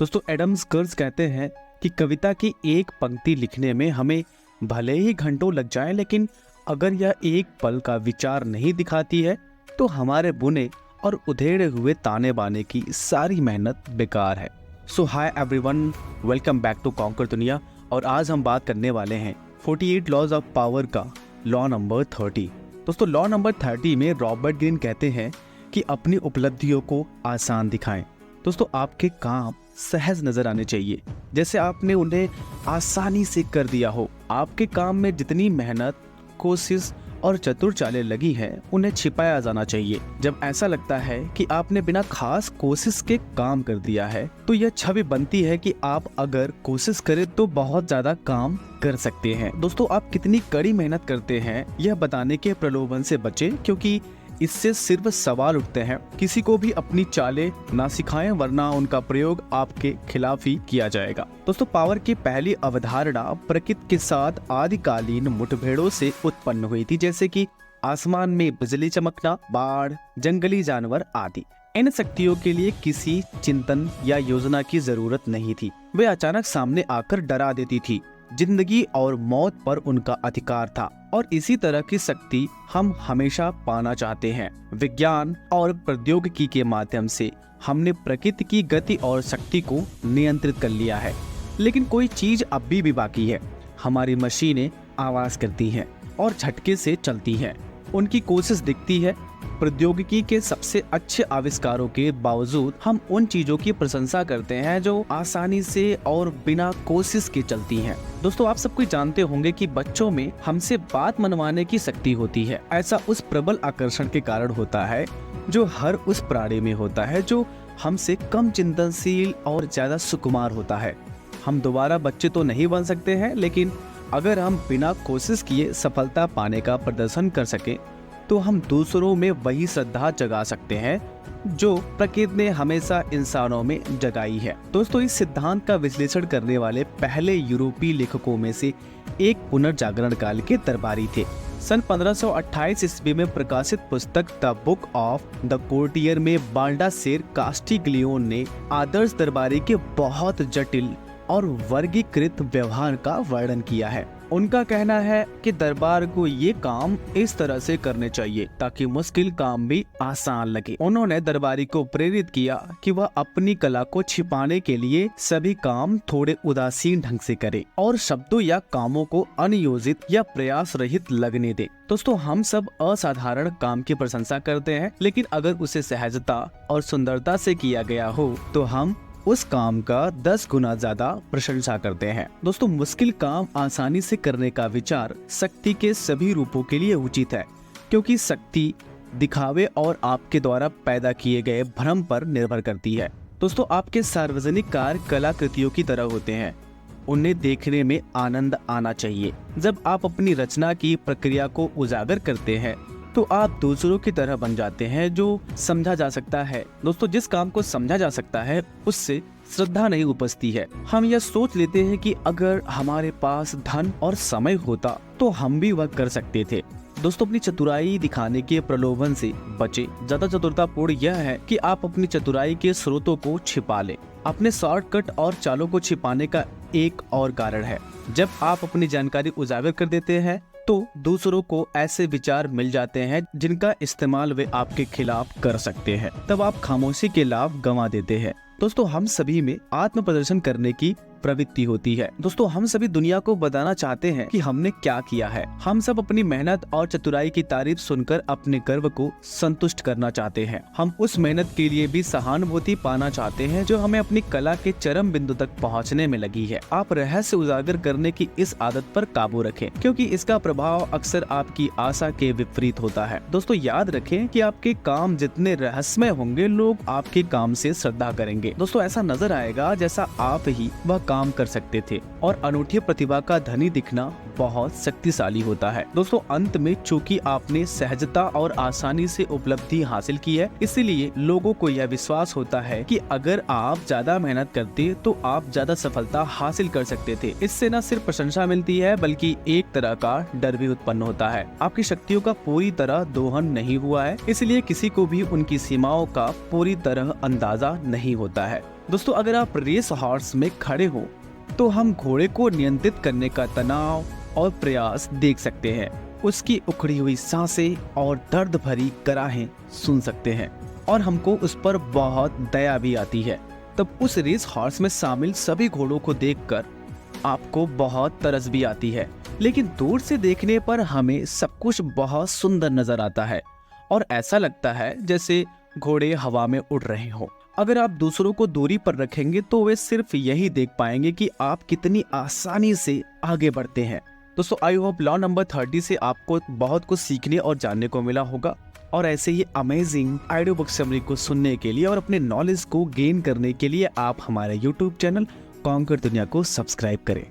दोस्तों एडम्स कर्ज कहते हैं कि कविता की एक पंक्ति लिखने में हमें भले ही घंटों लग जाए, लेकिन अगर यह एक पल का विचार नहीं दिखाती है तो हमारे बुने और उधेड़े हुए ताने बाने की सारी मेहनत बेकार है। So hi everyone, welcome back to conquer दुनिया। और आज हम बात करने वाले हैं 48 लॉज ऑफ पावर का लॉ नंबर 30। दोस्तों लॉ नंबर 30 में रॉबर्ट ग्रीन कहते हैं कि अपनी उपलब्धियों को आसान दिखाएं। दोस्तों आपके काम सहज नजर आने चाहिए, जैसे आपने उन्हें आसानी से कर दिया हो। आपके काम में जितनी मेहनत, कोशिश और चतुर चालें लगी हैं, उन्हें छिपाया जाना चाहिए। जब ऐसा लगता है कि आपने बिना खास कोशिश के काम कर दिया है, तो यह छवि बनती है कि आप अगर कोशिश करें तो बहुत ज्यादा काम कर सकते हैं। दोस्तों आप कितनी कड़ी मेहनत करते हैं, यह बताने के प्रलोभन से बचें, क्योंकि इससे सिर्फ सवाल उठते हैं। किसी को भी अपनी चालें ना सिखाएं, वरना उनका प्रयोग आपके खिलाफ ही किया जाएगा। दोस्तों पावर की पहली अवधारणा प्रकृति के साथ आदिकालीन मुठभेड़ों से उत्पन्न हुई थी, जैसे कि आसमान में बिजली चमकना, बाढ़, जंगली जानवर आदि। इन शक्तियों के लिए किसी चिंतन या योजना की जरूरत नहीं थी, वे अचानक सामने आकर डरा देती थी। जिंदगी और मौत पर उनका अधिकार था, और इसी तरह की शक्ति हम हमेशा पाना चाहते हैं। विज्ञान और प्रौद्योगिकी के माध्यम से हमने प्रकृति की गति और शक्ति को नियंत्रित कर लिया है, लेकिन कोई चीज अभी भी बाकी है। हमारी मशीनें आवाज करती हैं और झटके से चलती हैं, उनकी कोशिश दिखती है। प्रौद्योगिकी के सबसे अच्छे आविष्कारों के बावजूद हम उन चीजों की प्रशंसा करते हैं जो आसानी से और बिना कोशिश के चलती हैं। दोस्तों आप सब कोई जानते होंगे कि बच्चों में हमसे बात मनवाने की शक्ति होती है। ऐसा उस प्रबल आकर्षण के कारण होता है जो हर उस प्राणी में होता है जो हमसे कम चिंतनशील और ज्यादा सुकुमार होता है। हम दोबारा बच्चे तो नहीं बन सकते हैं, लेकिन अगर हम बिना कोशिश किए सफलता पाने का प्रदर्शन कर सके तो हम दूसरों में वही श्रद्धा जगा सकते हैं जो प्रकृति ने हमेशा इंसानों में जगाई है। दोस्तों इस सिद्धांत का विश्लेषण करने वाले पहले यूरोपीय लेखकों में से एक पुनर्जागरण काल के दरबारी थे। सन 1528 ईस्वी में प्रकाशित पुस्तक the book of the courtier में बाल्डासेर कास्टिग्लियोन ने आदर्श दरबारी के बहुत जटिल और वर्गीकृत व्यवहार का वर्णन किया है। उनका कहना है कि दरबार को ये काम इस तरह से करने चाहिए ताकि मुश्किल काम भी आसान लगे। उन्होंने दरबारी को प्रेरित किया कि वह अपनी कला को छिपाने के लिए सभी काम थोड़े उदासीन ढंग से करे और शब्दों या कामों को अनियोजित या प्रयास रहित लगने दे। दोस्तों हम सब असाधारण काम की प्रशंसा करते हैं, लेकिन अगर उसे सहजता और सुंदरता से किया गया हो तो हम उस काम का 10 गुना ज्यादा प्रशंसा करते हैं। दोस्तों मुश्किल काम आसानी से करने का विचार शक्ति के सभी रूपों के लिए उचित है, क्योंकि शक्ति दिखावे और आपके द्वारा पैदा किए गए भ्रम पर निर्भर करती है। दोस्तों आपके सार्वजनिक कार्य कलाकृतियों की तरह होते हैं, उन्हें देखने में आनंद आना चाहिए। जब आप अपनी रचना की प्रक्रिया को उजागर करते हैं तो आप दूसरों की तरह बन जाते हैं जो समझा जा सकता है। दोस्तों जिस काम को समझा जा सकता है उससे श्रद्धा नहीं उपजती है। हम यह सोच लेते हैं कि अगर हमारे पास धन और समय होता तो हम भी वह कर सकते थे। दोस्तों अपनी चतुराई दिखाने के प्रलोभन से बचे। ज्यादा चतुरतापूर्ण यह है कि आप अपनी चतुराई के स्रोतों को छिपा लें। अपने शॉर्टकट और चालों को छिपाने का एक और कारण है, जब आप अपनी जानकारी उजागर कर देते हैं तो दूसरों को ऐसे विचार मिल जाते हैं जिनका इस्तेमाल वे आपके खिलाफ कर सकते हैं। तब आप खामोशी के लाभ गंवा देते हैं। दोस्तों हम सभी में आत्म प्रदर्शन करने की प्रवृत्ति होती है। दोस्तों हम सभी दुनिया को बताना चाहते हैं कि हमने क्या किया है। हम सब अपनी मेहनत और चतुराई की तारीफ सुनकर अपने गर्व को संतुष्ट करना चाहते हैं। हम उस मेहनत के लिए भी सहानुभूति पाना चाहते हैं जो हमें अपनी कला के चरम बिंदु तक पहुंचने में लगी है। आप रहस्य उजागर करने की इस आदत पर काबू रखें, क्योंकि इसका प्रभाव अक्सर आपकी आशा के विपरीत होता है। दोस्तों याद रखें कि आपके काम जितने रहस्यमय होंगे, लोग आपके काम से श्रद्धा करेंगे। दोस्तों ऐसा नजर आएगा जैसा आप ही वह काम कर सकते थे, और अनूठी प्रतिभा का धनी दिखना बहुत शक्तिशाली होता है। दोस्तों अंत में चूंकि आपने सहजता और आसानी से उपलब्धि हासिल की है, इसीलिए लोगों को यह विश्वास होता है कि अगर आप ज्यादा मेहनत करते तो आप ज्यादा सफलता हासिल कर सकते थे। इससे न सिर्फ प्रशंसा मिलती है बल्कि एक तरह का डर भी उत्पन्न होता है। आपकी शक्तियों का पूरी तरह दोहन नहीं हुआ है, इसलिए किसी को भी उनकी सीमाओं का पूरी तरह अंदाजा नहीं होता है। दोस्तों अगर आप रेस हॉर्स में खड़े हो तो हम घोड़े को नियंत्रित करने का तनाव और प्रयास देख सकते हैं। उसकी उखड़ी हुई सांसें और दर्द भरी कराहें सुन सकते हैं और हमको उस पर बहुत दया भी आती है। तब उस रेस हॉर्स में शामिल सभी घोड़ों को देखकर आपको बहुत तरस भी आती है, लेकिन दूर से देखने पर हमें सब कुछ बहुत सुंदर नजर आता है और ऐसा लगता है जैसे घोड़े हवा में उड़ रहे हों। अगर आप दूसरों को दूरी पर रखेंगे तो वे सिर्फ यही देख पाएंगे कि आप कितनी आसानी से आगे बढ़ते हैं। दोस्तों आई होप लॉ नंबर 30 से आपको बहुत कुछ सीखने और जानने को मिला होगा और ऐसे ही अमेजिंग ऑडियो बुक समरी को सुनने के लिए और अपने नॉलेज को गेन करने के लिए आप हमारे YouTube चैनल कॉन्कर दुनिया को सब्सक्राइब करें।